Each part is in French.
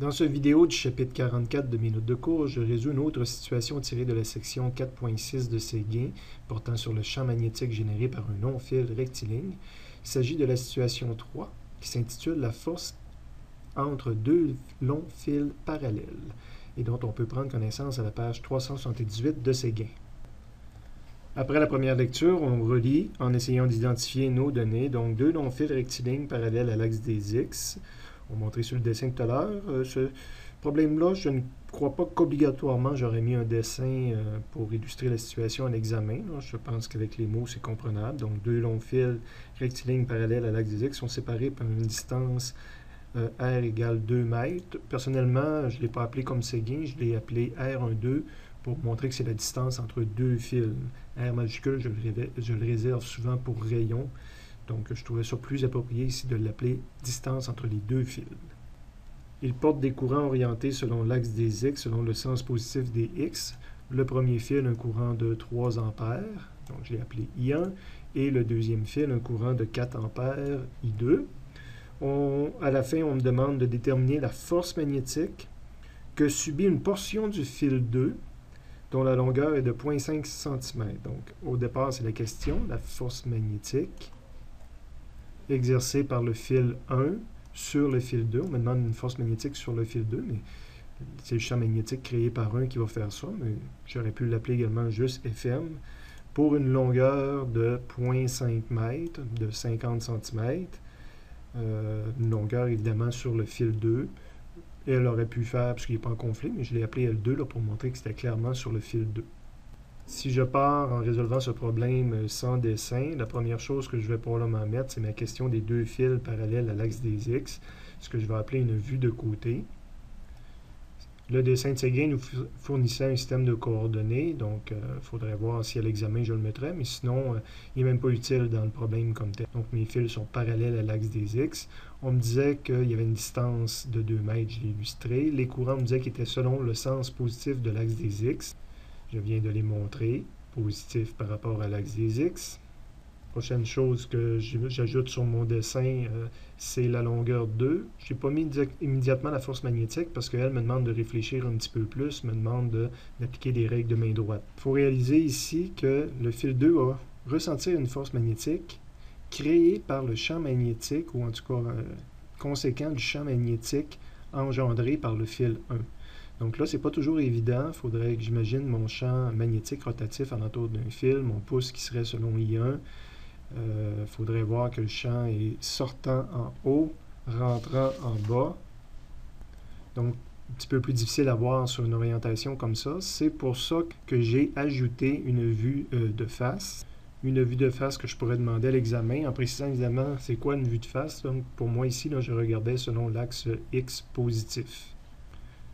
Dans cette vidéo du chapitre 44 de Minutes de cours, je résous une autre situation tirée de la section 4.6 de Séguin portant sur le champ magnétique généré par un long fil rectiligne. Il s'agit de la situation 3 qui s'intitule La force entre deux longs fils parallèles et dont on peut prendre connaissance à la page 378 de Séguin. Après la première lecture, on relit en essayant d'identifier nos données, donc deux longs fils rectilignes parallèles à l'axe des X. On montrait sur le dessin tout à l'heure. Ce problème-là, je ne crois pas qu'obligatoirement j'aurais mis un dessin pour illustrer la situation à l'examen. Je pense qu'avec les mots, c'est comprenable. Donc, deux longs fils rectilignes parallèles à l'axe des X sont séparés par une distance R égale 2 mètres. Personnellement, je ne l'ai pas appelé comme Séguin, je l'ai appelé R12 pour montrer que c'est la distance entre deux fils. R majuscule, je le réserve souvent pour rayon. Donc, je trouvais ça plus approprié ici de l'appeler distance entre les deux fils. Il porte des courants orientés selon l'axe des X, selon le sens positif des X. Le premier fil, un courant de 3 ampères, donc je l'ai appelé I1, et le deuxième fil, un courant de 4 ampères, I2. À la fin, on me demande de déterminer la force magnétique que subit une portion du fil 2, dont la longueur est de 0,5 cm. Donc, au départ, c'est la question, la force magnétique exercée par le fil 1 sur le fil 2. On me demande une force magnétique sur le fil 2, mais c'est le champ magnétique créé par 1 qui va faire ça, mais j'aurais pu l'appeler également juste FM, pour une longueur de 0,5 m, de 50 cm, une longueur évidemment sur le fil 2. Elle aurait pu faire, parce qu'il n'est pas en conflit, mais je l'ai appelé L2 là, pour montrer que c'était clairement sur le fil 2. Si je pars en résolvant ce problème sans dessin, la première chose que je vais probablement mettre, c'est ma question des deux fils parallèles à l'axe des X, ce que je vais appeler une vue de côté. Le dessin de Séguin nous fournissait un système de coordonnées, donc il faudrait voir si à l'examen je le mettrais, mais sinon, il n'est même pas utile dans le problème comme tel. Donc mes fils sont parallèles à l'axe des X. On me disait qu'il y avait une distance de 2 mètres, je l'ai illustré. Les courants me disaient qu'ils étaient selon le sens positif de l'axe des X. Je viens de les montrer, positif par rapport à l'axe des X. Prochaine chose que j'ajoute sur mon dessin, c'est la longueur 2. Je n'ai pas mis immédiatement la force magnétique parce qu'elle me demande de réfléchir un petit peu plus, me demande d'appliquer des règles de main droite. Il faut réaliser ici que le fil 2 va ressentir une force magnétique créée par le champ magnétique, ou en tout cas conséquent du champ magnétique engendré par le fil 1. Donc là, c'est pas toujours évident. Il faudrait que j'imagine mon champ magnétique rotatif alentour d'un fil, mon pouce qui serait selon I1. Il faudrait voir que le champ est sortant en haut, rentrant en bas. Donc, un petit peu plus difficile à voir sur une orientation comme ça. C'est pour ça que j'ai ajouté une vue de face. Une vue de face que je pourrais demander à l'examen, en précisant évidemment c'est quoi une vue de face. Donc, pour moi ici, là, je regardais selon l'axe X positif.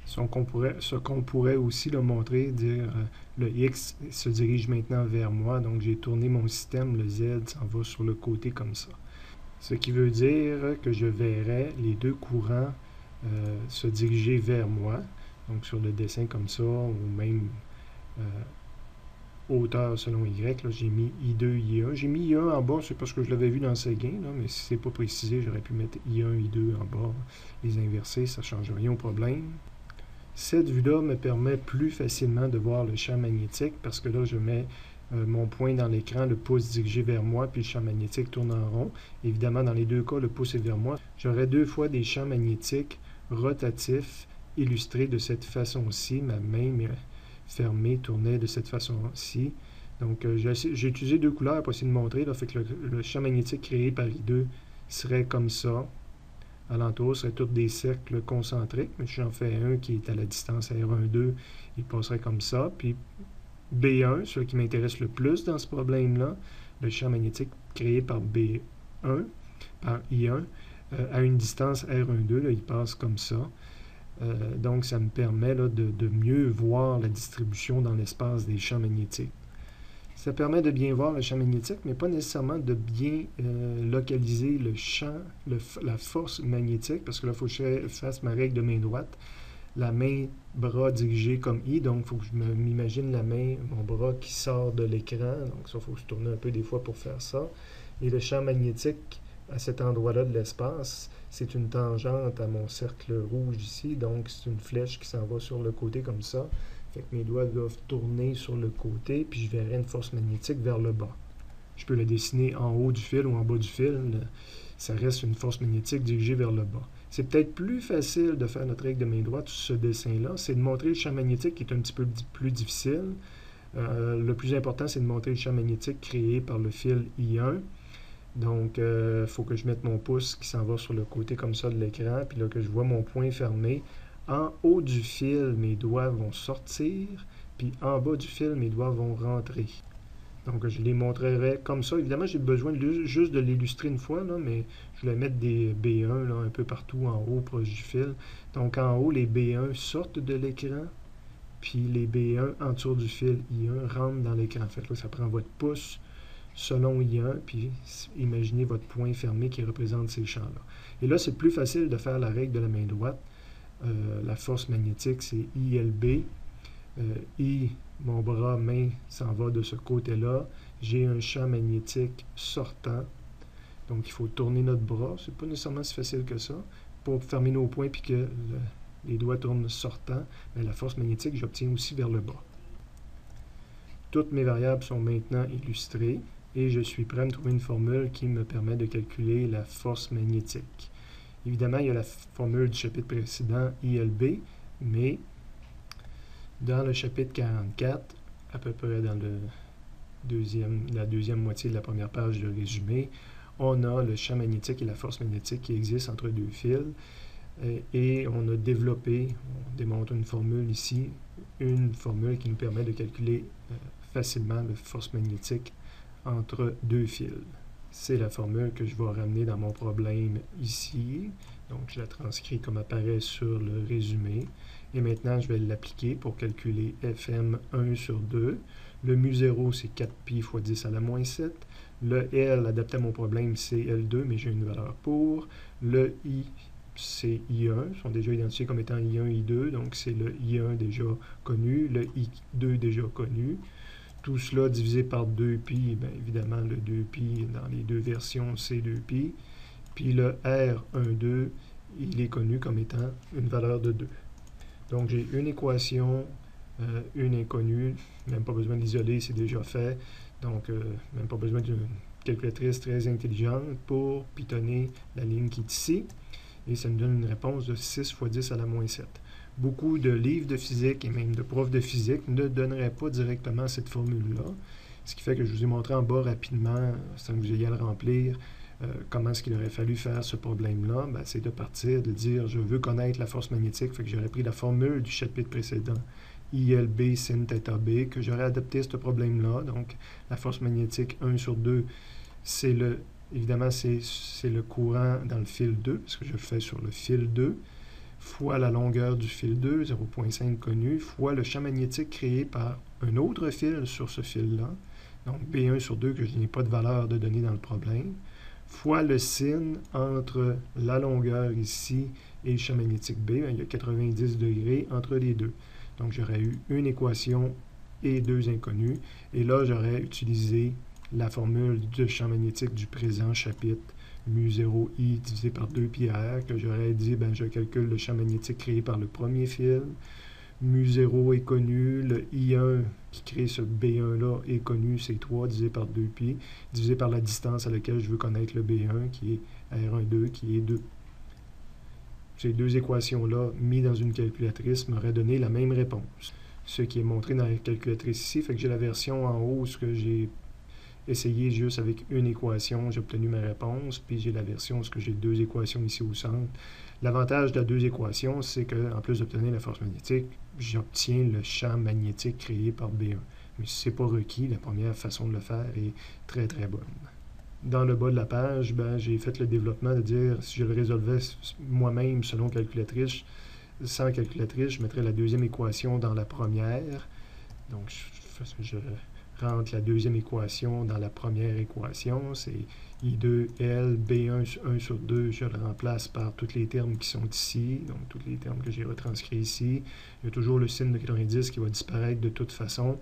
Ce qu'on pourrait aussi le montrer, dire le X se dirige maintenant vers moi, donc j'ai tourné mon système, le Z s'en va sur le côté comme ça. Ce qui veut dire que je verrais les deux courants se diriger vers moi, donc sur le dessin comme ça, ou même hauteur selon Y, j'ai mis I2, I1. J'ai mis I1 en bas, c'est parce que je l'avais vu dans Séguin, mais si c'est pas précisé, j'aurais pu mettre I1, I2 en bas, les inverser, ça ne change rien au problème. Cette vue-là me permet plus facilement de voir le champ magnétique parce que là, je mets mon poing dans l'écran, le pouce dirigé vers moi, puis le champ magnétique tourne en rond. Évidemment, dans les deux cas, le pouce est vers moi. J'aurai deux fois des champs magnétiques rotatifs illustrés de cette façon-ci. Ma main fermée tournait de cette façon-ci. Donc, j'ai utilisé deux couleurs pour essayer de montrer. Là, fait que le champ magnétique créé par I2 serait comme ça. Alentour, seraient tous des cercles concentriques, mais si j'en fais un qui est à la distance R12, il passerait comme ça. Puis B1, celui qui m'intéresse le plus dans ce problème-là, le champ magnétique créé par B1, par I1, à une distance R12, là, il passe comme ça. Donc, ça me permet là, de mieux voir la distribution dans l'espace des champs magnétiques. Ça permet de bien voir le champ magnétique, mais pas nécessairement de bien localiser le champ, la force magnétique, parce que là, il faut que je fasse ma règle de main droite. La main, bras dirigé comme I, donc il faut que je m'imagine la main, mon bras qui sort de l'écran, donc ça, il faut que je tourne un peu des fois pour faire ça. Et le champ magnétique à cet endroit-là de l'espace, c'est une tangente à mon cercle rouge ici, donc c'est une flèche qui s'en va sur le côté comme ça. Fait que mes doigts doivent tourner sur le côté, puis je verrai une force magnétique vers le bas. Je peux le dessiner en haut du fil ou en bas du fil. Ça reste une force magnétique dirigée vers le bas. C'est peut-être plus facile de faire notre règle de main droite sur ce dessin-là. C'est de montrer le champ magnétique qui est un petit peu plus difficile. Le plus important, c'est de montrer le champ magnétique créé par le fil I1. Donc, il faut que je mette mon pouce qui s'en va sur le côté comme ça de l'écran, puis là que je vois mon poing fermé. En haut du fil, mes doigts vont sortir, puis en bas du fil, mes doigts vont rentrer. Donc, je les montrerai comme ça. Évidemment, j'ai besoin juste de l'illustrer une fois, là, mais je vais mettre des B1 là, un peu partout en haut, proche du fil. Donc, en haut, les B1 sortent de l'écran, puis les B1 en dessous du fil I1 rentrent dans l'écran. Fait que là, ça prend votre pouce selon I1, puis imaginez votre poing fermé qui représente ces champs-là. Et là, c'est plus facile de faire la règle de la main droite. La force magnétique, c'est ILB. Mon bras, main, s'en va de ce côté-là. J'ai un champ magnétique sortant. Donc, il faut tourner notre bras. C'est pas nécessairement si facile que ça. Pour fermer nos poings puis que les doigts tournent sortant, mais la force magnétique, j'obtiens aussi vers le bas. Toutes mes variables sont maintenant illustrées et je suis prêt à me trouver une formule qui me permet de calculer la force magnétique. Évidemment, il y a la formule du chapitre précédent, ILB, mais dans le chapitre 44, à peu près dans la deuxième moitié de la première page de résumé, on a le champ magnétique et la force magnétique qui existent entre deux fils. Et on a développé, on démontre une formule ici, une formule qui nous permet de calculer facilement la force magnétique entre deux fils. C'est la formule que je vais ramener dans mon problème ici. Donc, je la transcris comme apparaît sur le résumé. Et maintenant, je vais l'appliquer pour calculer Fm 1 sur 2. Le mu0, c'est 4pi fois 10 à la moins 7. Le L, adapté à mon problème, c'est L2, mais j'ai une valeur pour. Le I, c'est I1, sont déjà identifiés comme étant I1 et I2, donc c'est le I1 déjà connu, le I2 déjà connu. Tout cela divisé par 2pi, bien évidemment le 2pi dans les deux versions c'est 2pi. Puis le R12, il est connu comme étant une valeur de 2. Donc j'ai une équation, une inconnue, même pas besoin d'isoler, c'est déjà fait. Donc même pas besoin d'une calculatrice très intelligente pour pitonner la ligne qui est ici. Et ça nous donne une réponse de 6 fois 10 à la moins 7. Beaucoup de livres de physique et même de profs de physique ne donneraient pas directement cette formule-là. Ce qui fait que je vous ai montré en bas rapidement, sans que vous ayez à le remplir, comment est-ce qu'il aurait fallu faire ce problème-là. Ben, c'est de partir, de dire je veux connaître la force magnétique, fait que j'aurais pris la formule du chapitre précédent, ILB sin θ b, que j'aurais adapté à ce problème-là. Donc la force magnétique 1 sur 2, c'est le... Évidemment, c'est le courant dans le fil 2, parce que je le fais sur le fil 2, fois la longueur du fil 2, 0,5 connu, fois le champ magnétique créé par un autre fil sur ce fil-là, donc B1 sur 2, que je n'ai pas de valeur de donner dans le problème, fois le sin entre la longueur ici et le champ magnétique B, il y a 90 degrés entre les deux. Donc, j'aurais eu une équation et deux inconnus, et là, j'aurais utilisé la formule du champ magnétique du présent chapitre, mu0i divisé par 2πr, que j'aurais dit, ben, je calcule le champ magnétique créé par le premier fil, mu0 est connu, le I1 qui crée ce B1-là est connu, c'est 3 divisé par 2pi, divisé par la distance à laquelle je veux connaître le B1, qui est R12, qui est 2. Ces deux équations-là, mises dans une calculatrice, m'auraient donné la même réponse. Ce qui est montré dans la calculatrice ici, fait que j'ai la version en haut, ce que j'ai essayé juste avec une équation, j'ai obtenu ma réponse, puis j'ai la version où j'ai deux équations ici au centre. L'avantage de la deux équations, c'est qu'en plus d'obtenir la force magnétique, j'obtiens le champ magnétique créé par B1. Mais si ce n'est pas requis, la première façon de le faire est très très bonne. Dans le bas de la page, ben, j'ai fait le développement de dire, si je le résolvais moi-même selon calculatrice, sans calculatrice, je mettrais la deuxième équation dans la première. Donc, je rentre la deuxième équation dans la première équation, c'est I2L, B1 1 sur 2, je le remplace par tous les termes qui sont ici, donc tous les termes que j'ai retranscrits ici. Il y a toujours le signe de 90 qui va disparaître de toute façon.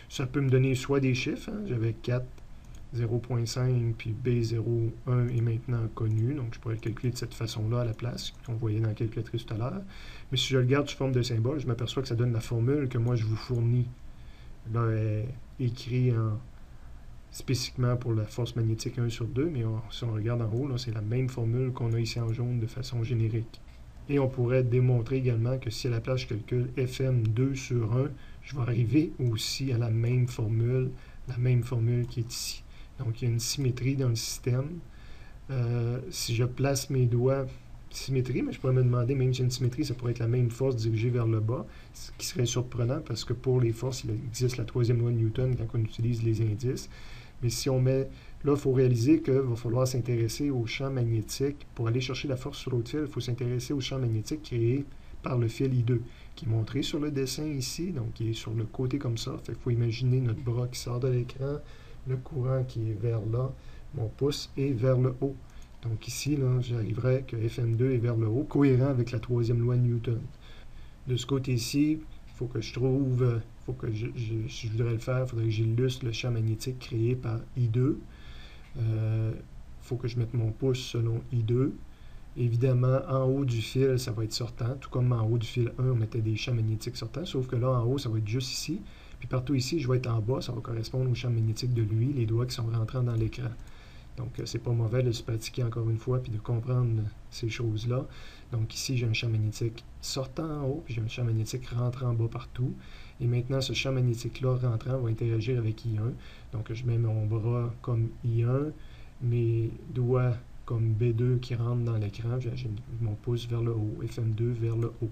Ça peut me donner soit des chiffres, hein, j'avais 4, 0.5 puis B01 est maintenant connu, donc je pourrais le calculer de cette façon-là à la place, qu'on voyait dans la calculatrice tout à l'heure. Mais si je le garde sous forme de symbole, je m'aperçois que ça donne la formule que moi je vous fournis. Là, est écrit spécifiquement pour la force magnétique 1 sur 2, mais si on regarde en haut, c'est la même formule qu'on a ici en jaune de façon générique. Et on pourrait démontrer également que si à la place je calcule Fm2 sur 1, je vais arriver aussi à la même formule qui est ici. Donc, il y a une symétrie dans le système. Si je place mes doigts, symétrie, mais je pourrais me demander, même si une symétrie, ça pourrait être la même force dirigée vers le bas, ce qui serait surprenant parce que pour les forces, il existe la troisième loi de Newton quand on utilise les indices. Mais si on met... Là, il faut réaliser qu'il va falloir s'intéresser au champ magnétique. Pour aller chercher la force sur l'autre fil, il faut s'intéresser au champ magnétique créé par le fil I2, qui est montré sur le dessin ici, donc qui est sur le côté comme ça. Fait qu'il faut imaginer notre bras qui sort de l'écran, le courant qui est vers là, mon pouce est vers le haut. Donc ici, j'arriverai que Fm2 est vers le haut, cohérent avec la troisième loi de Newton. De ce côté-ci, il faut que je trouve, si je voudrais le faire, il faudrait que j'illustre le champ magnétique créé par I2. Il faut que je mette mon pouce selon I2. Évidemment, en haut du fil, ça va être sortant, tout comme en haut du fil 1, on mettait des champs magnétiques sortants, sauf que là, en haut, ça va être juste ici. Puis partout ici, je vais être en bas, ça va correspondre au champ magnétique de lui, les doigts qui sont rentrants dans l'écran. Donc, c'est pas mauvais de se pratiquer encore une fois puis de comprendre ces choses-là. Donc, ici, j'ai un champ magnétique sortant en haut, puis j'ai un champ magnétique rentrant en bas partout. Et maintenant, ce champ magnétique-là rentrant va interagir avec I1. Donc, je mets mon bras comme I1, mes doigts comme B2 qui rentrent dans l'écran. J'ai mon pouce vers le haut, Fm2 vers le haut.